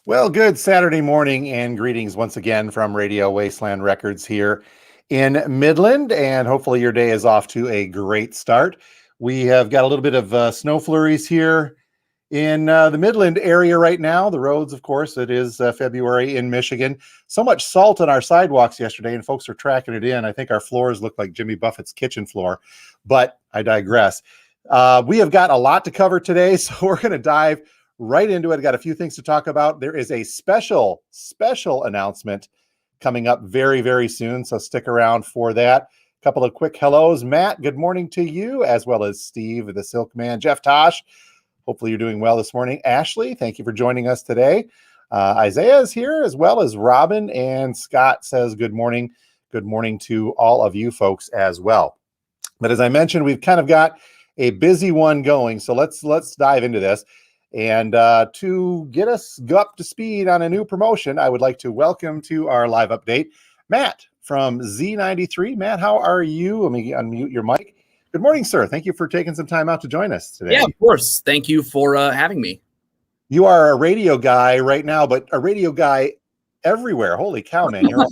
Well, good Saturday morning and greetings once again from Radio Wasteland Records here in Midland. And hopefully your day is off to a great start. We have got a little bit of snow flurries here in the Midland area right now. The roads, of course, it is February in Michigan. So much salt on our sidewalks yesterday, and folks are tracking it in. I think our floors look like Jimmy Buffett's kitchen floor, but I digress. We have got a lot to cover today, so we're going to dive right into it. I got a few things to talk about. There is a special announcement coming up very, very soon, so stick around for that. A couple of quick hellos. Matt, good morning to you, as well as Steve, the Silk Man, Jeff Tosh. Hopefully you're doing well this morning. Ashley, thank you for joining us today. Isaiah is here, as well as Robin, and Scott says good morning. Good morning to all of you folks as well. But as I mentioned, we've kind of got a busy one going, so let's dive into this. And to get us up to speed on a new promotion, I would like to welcome to our live update, Matt from Z93. Matt, how are you? Let me unmute your mic. Good morning, sir. Thank you for taking some time out to join us today. Yeah, of course. Thank you for having me. You are a radio guy right now, but a radio guy everywhere. Holy cow, man. You're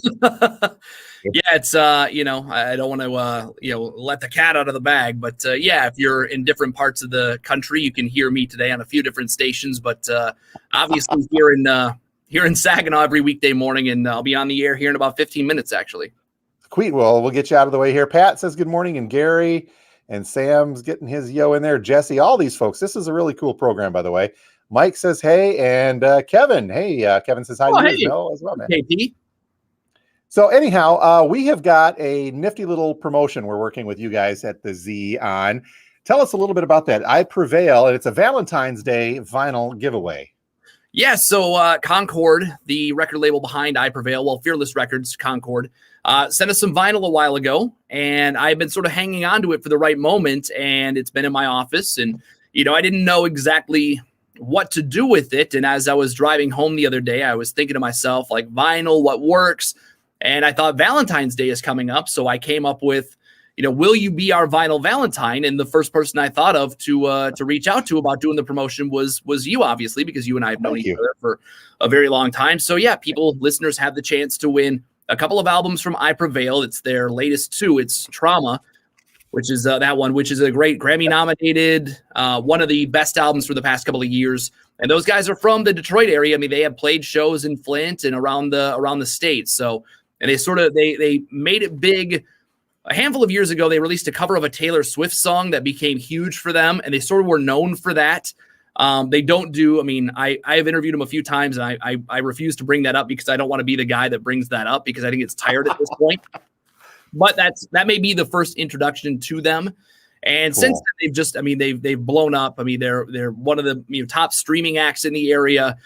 Yeah, it's, I don't want to, let the cat out of the bag. But, yeah, if you're in different parts of the country, you can hear me today on a few different stations. But obviously here in Saginaw every weekday morning, and I'll be on the air here in about 15 minutes, actually. Sweet. Well, we'll get you out of the way here. Pat says good morning, and Gary and Sam's getting his yo in there. Jesse, all these folks. This is a really cool program, by the way. Mike says hey, and Kevin. Hey, Kevin says hi to you as well, man. KP. So anyhow, we have got a nifty little promotion we're working with you guys at the Z on. Tell us a little bit about that. iprevail, and it's a Valentine's Day vinyl giveaway. Yeah, so Concord, the record label behind iprevail, well, Fearless Records, Concord, sent us some vinyl a while ago, and I've been sort of hanging on to it for the right moment, and it's been in my office, and, I didn't know exactly what to do with it, and as I was driving home the other day, I was thinking to myself, like, vinyl, what works? And I thought Valentine's Day is coming up, so I came up with, will you be our vinyl Valentine? And the first person I thought of to reach out to about doing the promotion was you, obviously, because you and I have known each other for a very long time. So yeah, listeners have the chance to win a couple of albums from iprevail. It's their latest two. It's Trauma, which is that one, which is a great Grammy-nominated, one of the best albums for the past couple of years. And those guys are from the Detroit area. I mean, they have played shows in Flint and around the state. So. And they made it big. A handful of years ago, they released a cover of a Taylor Swift song that became huge for them, and they sort of were known for that. They don't do, I have interviewed them a few times, and I refuse to bring that up because I don't want to be the guy that brings that up because I think it's tired at this point. But that may be the first introduction to them. And cool. Since then, they've blown up. They're one of the top streaming acts in the area.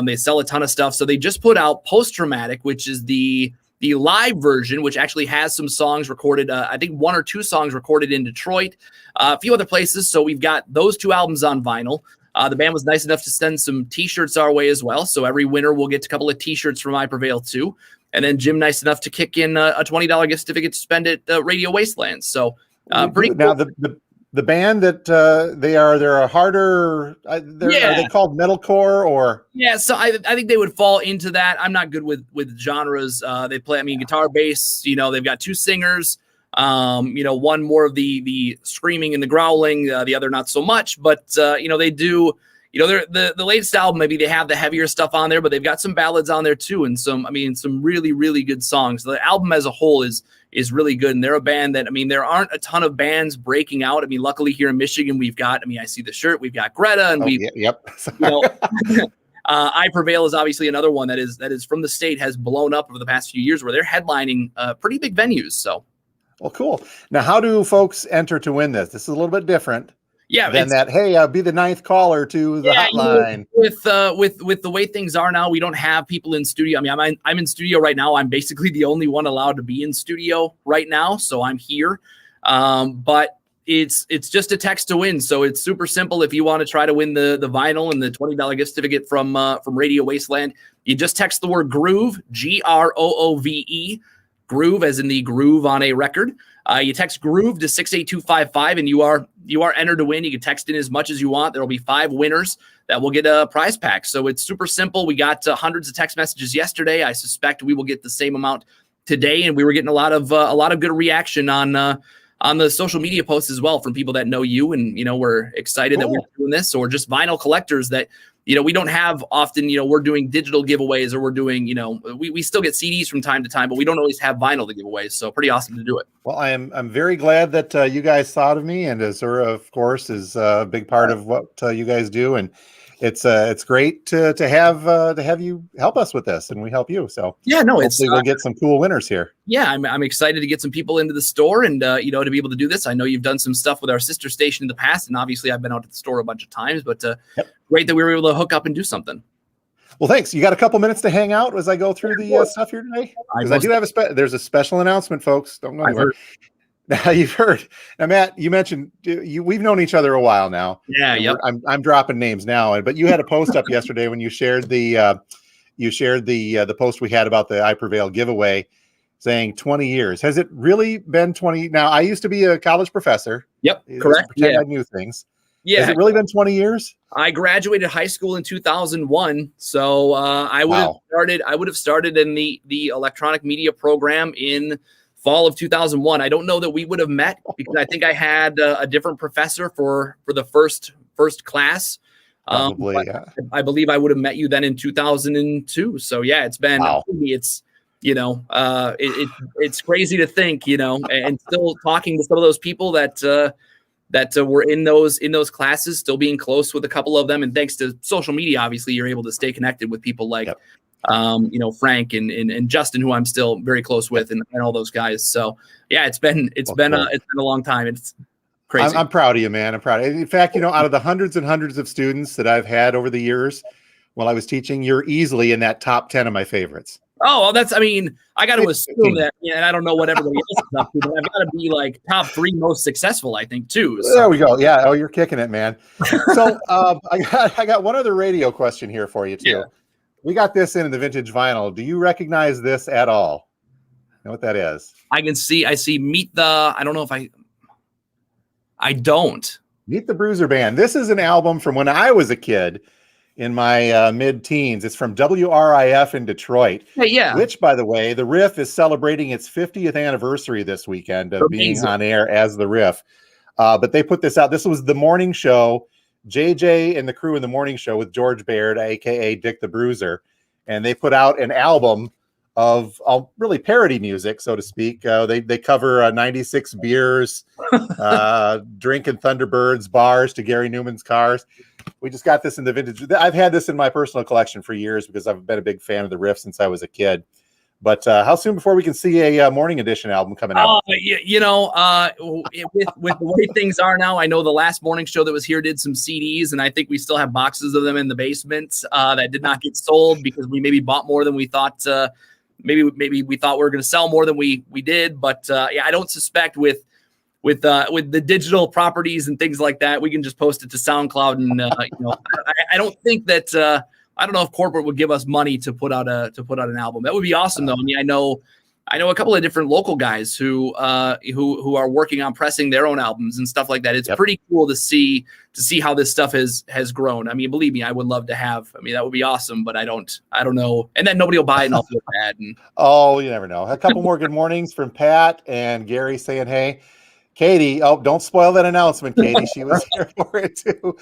They sell a ton of stuff. So they just put out Post Traumatic, which is the live version, which actually has some songs recorded, I think one or two songs recorded in Detroit, a few other places. So we've got those two albums on vinyl. The band was nice enough to send some T-shirts our way as well. So every winner will get a couple of T-shirts from iprevail too. And then Jim, nice enough to kick in a $20 gift certificate to spend at Radio Wasteland. So pretty cool. Now the band that they're a harder, are they called metalcore or? Yeah, so I think they would fall into that. I'm not good with genres. They play, guitar, bass. They've got two singers. One more of the screaming and the growling, the other not so much. But they do. They're the latest album. Maybe they have the heavier stuff on there, but they've got some ballads on there too, and some really, really good songs. The album as a whole is really good, and they're a band that, there aren't a ton of bands breaking out. Luckily here in Michigan, we've got, I see the shirt, we've got Greta, and iprevail is obviously another one that is from the state, has blown up over the past few years, where they're headlining pretty big venues. So, well, cool. Now, how do folks enter to win this? This is a little bit different. Yeah, then that. Hey, be the ninth caller to the hotline. With the way things are now, we don't have people in studio. I'm in studio right now. I'm basically the only one allowed to be in studio right now, so I'm here. But it's just a text to win, so it's super simple. If you want to try to win the vinyl and the $20 gift certificate from Radio Wasteland, you just text the word groove, GROOVE, groove, as in the groove on a record. You text groove to 68255 and you are entered to win. You can text in as much as you want. There will be 5 winners that will get a prize pack. So it's super simple. We got hundreds of text messages yesterday. I suspect we will get the same amount today, and we were getting a lot of good reaction on the social media posts as well from people that know you, and we're excited that we're doing this, or just vinyl collectors that we don't have often. We're doing digital giveaways, or we're doing we still get CDs from time to time, but we don't always have vinyl to give away. So pretty awesome to do it. Well, I'm very glad that you guys thought of me, and Azura, of course, is a big part of what you guys do, and it's great to have you help us with this, and we help you. So yeah, no, hopefully we'll get some cool winners here. Yeah, I'm excited to get some people into the store and to be able to do this. I know you've done some stuff with our sister station in the past, and obviously I've been out at the store a bunch of times, but great that we were able to hook up and do something. Well, thanks. You got a couple minutes to hang out as I go through the stuff here today? Because I do have there's a special announcement, folks. Don't go anywhere. Now you've heard. Now, Matt, you mentioned we've known each other a while now. Yeah, yep. I'm dropping names now, but you had a post up yesterday when you shared the post we had about the iprevail giveaway, saying 20 years. Has it really been 20? Now, I used to be a college professor. Yep, correct. Pretend I knew things. Yeah. Has it really been 20 years? I graduated high school in 2001, so I would have started in the electronic media program in fall of 2001. I don't know that we would have met, because I think I had a different professor for the first class. Probably, yeah. I believe I would have met you then in 2002. So yeah, it's been it's it's crazy to think, and still talking to some of those people that were in those classes, still being close with a couple of them. And thanks to social media, obviously, you're able to stay connected with people like, Frank and Justin, who I'm still very close with, and all those guys. So yeah, it's been a long time. It's crazy. I'm proud of you, man. I'm proud. In fact, out of the hundreds and hundreds of students that I've had over the years while I was teaching, you're easily in that top 10 of my favorites. Oh, I got to assume that, and I don't know what everybody else is up to, but I've got to be like top 3 most successful, I think, too. So. There we go. Yeah. Oh, you're kicking it, man. So I got one other radio question here for you, too. Yeah. We got this in the vintage vinyl. Do you recognize this at all? You know what that is? I see Meet the, I don't know if I don't. Meet the Bruiser Band. This is an album from when I was a kid in my mid-teens. It's from WRIF in Detroit. Yeah. Which, by the way, the Riff is celebrating its 50th anniversary this weekend of being on air as the Riff. But they put this out. This was the morning show, JJ and the crew in the morning show with George Baird, a.k.a. Dick the Bruiser. And they put out an album of really parody music, so to speak. They cover 96 beers, drinking Thunderbirds bars to Gary Newman's Cars. We just got this in the vintage. I've had this in my personal collection for years because I've been a big fan of the Riff since I was a kid. But how soon before we can see a morning edition album coming out? With the way things are now, I know the last morning show that was here did some CDs, and I think we still have boxes of them in the basement that did not get sold because we maybe bought more than we thought. Maybe we thought we were going to sell more than we did. But I don't suspect with the digital properties and things like that, we can just post it to SoundCloud, and I don't think that. I don't know if corporate would give us money to put out an album. That would be awesome, though. I mean, I know a couple of different local guys who are working on pressing their own albums and stuff like that. It's pretty cool to see how this stuff has grown. I mean, believe me, I would love to have. I mean, that would be awesome, but I don't know. And then nobody will buy it, and I'll feel bad. Oh, you never know. A couple more good mornings from Pat and Gary saying, "Hey." Katie, don't spoil that announcement, Katie. She was here for it too.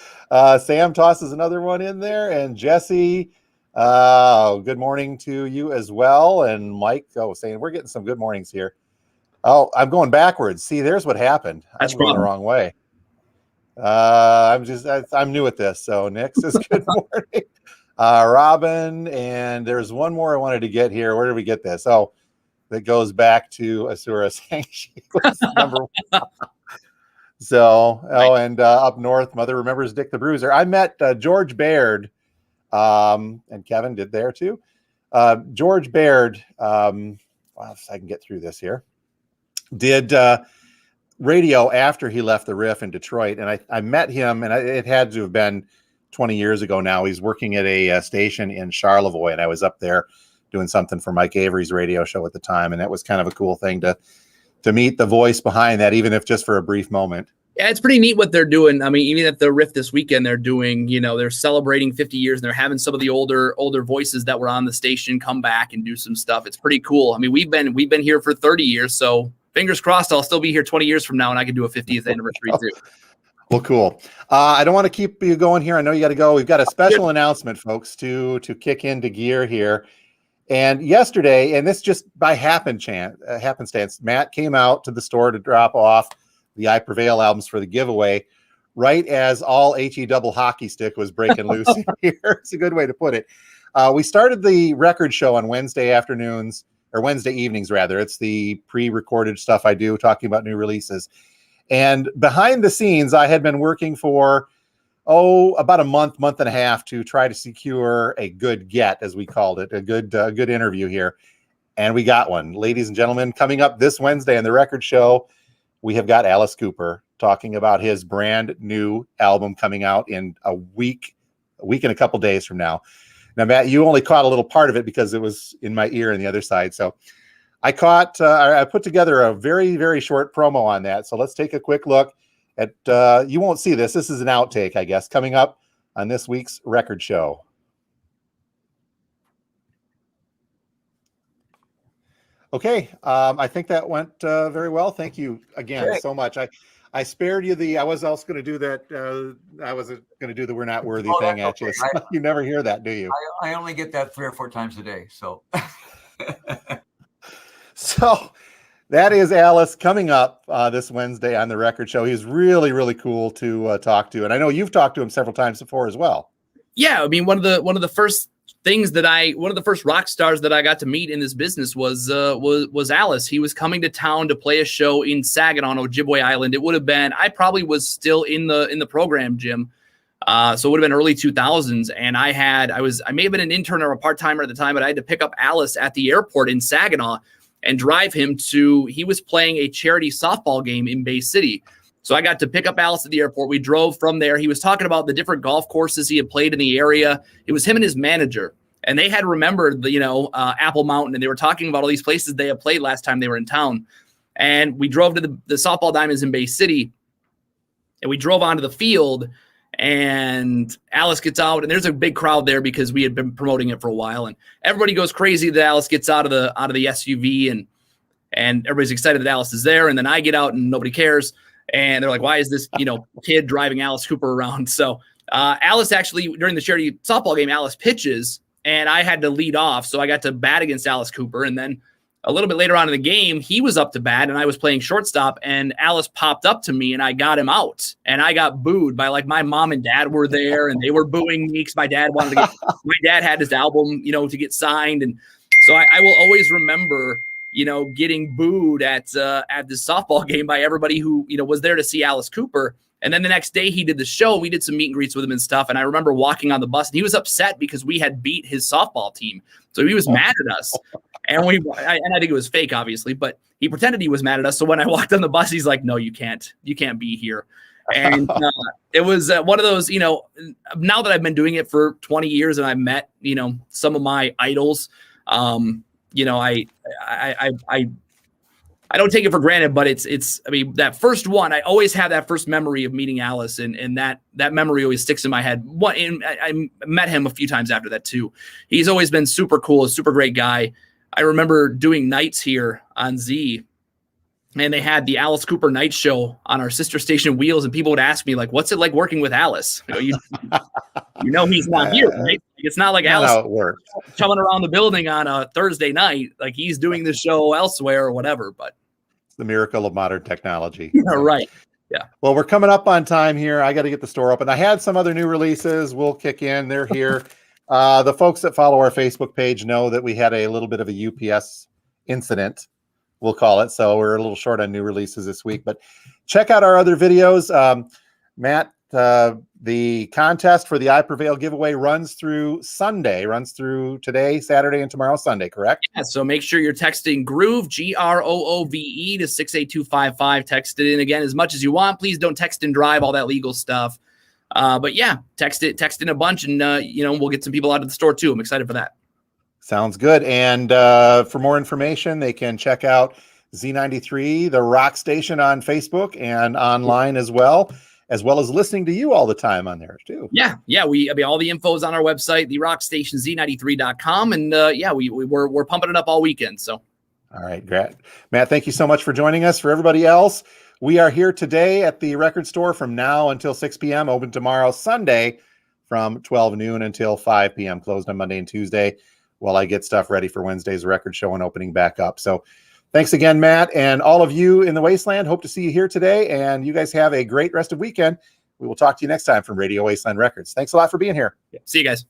Sam tosses another one in there, and Jesse, good morning to you as well. And Mike, saying we're getting some good mornings here. Oh, I'm going backwards. See, there's what happened. I'm going the wrong way. I'm new at this. So Nick says good morning. Robin, and there's one more I wanted to get here. Where did we get this? Oh. That goes back to Asura saying she was number 1. So, and up north, Mother remembers Dick the Bruiser. I met George Baird, and Kevin did there too. George Baird, if I can get through this here, did radio after he left the Riff in Detroit, and I met him, and it had to have been 20 years ago now. He's working at a station in Charlevoix, and I was up there doing something for Mike Avery's radio show at the time. And that was kind of a cool thing to meet the voice behind that, even if just for a brief moment. Yeah, it's pretty neat what they're doing. I mean, even at the Riff this weekend, they're doing, they're celebrating 50 years and they're having some of the older voices that were on the station come back and do some stuff. It's pretty cool. I mean, we've been here for 30 years, so fingers crossed I'll still be here 20 years from now and I can do a 50th anniversary too. Well, cool. I don't want to keep you going here. I know you got to go. We've got a special announcement, folks, to kick into gear here. And yesterday, and this just by happenstance, Matt came out to the store to drop off the iprevail albums for the giveaway, right as all HE double hockey stick was breaking loose here. It's a good way to put it. We started the record show on Wednesday afternoons, or Wednesday evenings, rather. It's the pre-recorded stuff I do talking about new releases. And behind the scenes, I had been working for, about a month and a half to try to secure a good get, as we called it, a good interview here. And we got one. Ladies and gentlemen, coming up this Wednesday on the record show, we have got Alice Cooper talking about his brand new album coming out in a week and a couple days from now. Now, Matt, you only caught a little part of it because it was in my ear on the other side. So I put together a very, very short promo on that. So let's take a quick look at, you won't see this. This is an outtake, I guess, coming up on this week's record show. Okay, I think that went very well. Thank you again so much. I spared you I was also going to do that. I was going to do the "we're not worthy" thing at you. So you never hear that, do you? I only get that 3 or 4 times a day. So, so that is Alice coming up this Wednesday on the record show. He's really, really cool to talk to, and I know you've talked to him several times before as well. Yeah, I mean, one of the first rock stars that I got to meet in this business was Alice. He was coming to town to play a show in Saginaw on Ojibwe Island. It would have been, I probably was still in the program, Jim. So it would have been early 2000s. And I may have been an intern or a part-timer at the time, but I had to pick up Alice at the airport in Saginaw and drive him he was playing a charity softball game in Bay City. So I got to pick up Alice at the airport. We drove from there. He was talking about the different golf courses he had played in the area. It was him and his manager, and they had remembered Apple Mountain, and they were talking about all these places they had played last time they were in town. And we drove to the softball diamonds in Bay City, and we drove onto the field, and Alice gets out, and there's a big crowd there because we had been promoting it for a while, and everybody goes crazy that Alice gets out of the SUV, and everybody's excited that Alice is there, and then I get out and nobody cares. And they're like, why is this, kid driving Alice Cooper around? So Alice actually, during the charity softball game, Alice pitches, and I had to lead off. So I got to bat against Alice Cooper. And then a little bit later on in the game, he was up to bat, and I was playing shortstop, and Alice popped up to me, and I got him out. And I got booed by, my mom and dad were there, and they were booing me because my dad my dad had his album, to get signed. And so I will always remember getting booed at this softball game by everybody who, was there to see Alice Cooper. And then the next day he did the show. We did some meet and greets with him and stuff. And I remember walking on the bus, and he was upset because we had beat his softball team. So he was mad at us. And I think it was fake, obviously, but he pretended he was mad at us. So when I walked on the bus, he's like, no, you can't be here. And it was one of those, now that I've been doing it for 20 years and I've met, some of my idols, I don't take it for granted, but I mean, that first one, I always have that first memory of meeting Alice, and that memory always sticks in my head. I met him a few times after that too. He's always been super cool, a super great guy. I remember doing nights here on Z, and they had the Alice Cooper night show on our sister station Wheels, and people would ask me, what's it like working with Alice? He's not here, right? It's not like Alice chumming around the building on a Thursday night. He's doing the show elsewhere or whatever, but it's the miracle of modern technology. Yeah, right. Yeah. Well, we're coming up on time here. I got to get the store open. I had some other new releases. We'll kick in. They're here. The folks that follow our Facebook page know that we had a little bit of a UPS incident, we'll call it. So we're a little short on new releases this week, but check out our other videos. Matt, the contest for the iprevail giveaway runs through today, Saturday, and tomorrow, Sunday, correct? Yeah, so make sure you're texting GROOVE, GROOVE, to 68255. Text it in again as much as you want. Please don't text and drive, all that legal stuff. But yeah, text in a bunch, and we'll get some people out of the store too. I'm excited for that. Sounds good. And for more information, they can check out Z93, the rock station, on Facebook and online as well as listening to you all the time on there too. Yeah. I mean, all the info is on our website, the rock station Z93.com. And we're pumping it up all weekend. So. All right, great. Matt, thank you so much for joining us. For everybody else, we are here today at the record store from now until 6 p.m., open tomorrow, Sunday, from 12 noon until 5 p.m., closed on Monday and Tuesday, while I get stuff ready for Wednesday's record show and opening back up. So thanks again, Matt, and all of you in the Wasteland. Hope to see you here today, and you guys have a great rest of weekend. We will talk to you next time from Radio Wasteland Records. Thanks a lot for being here. See you guys.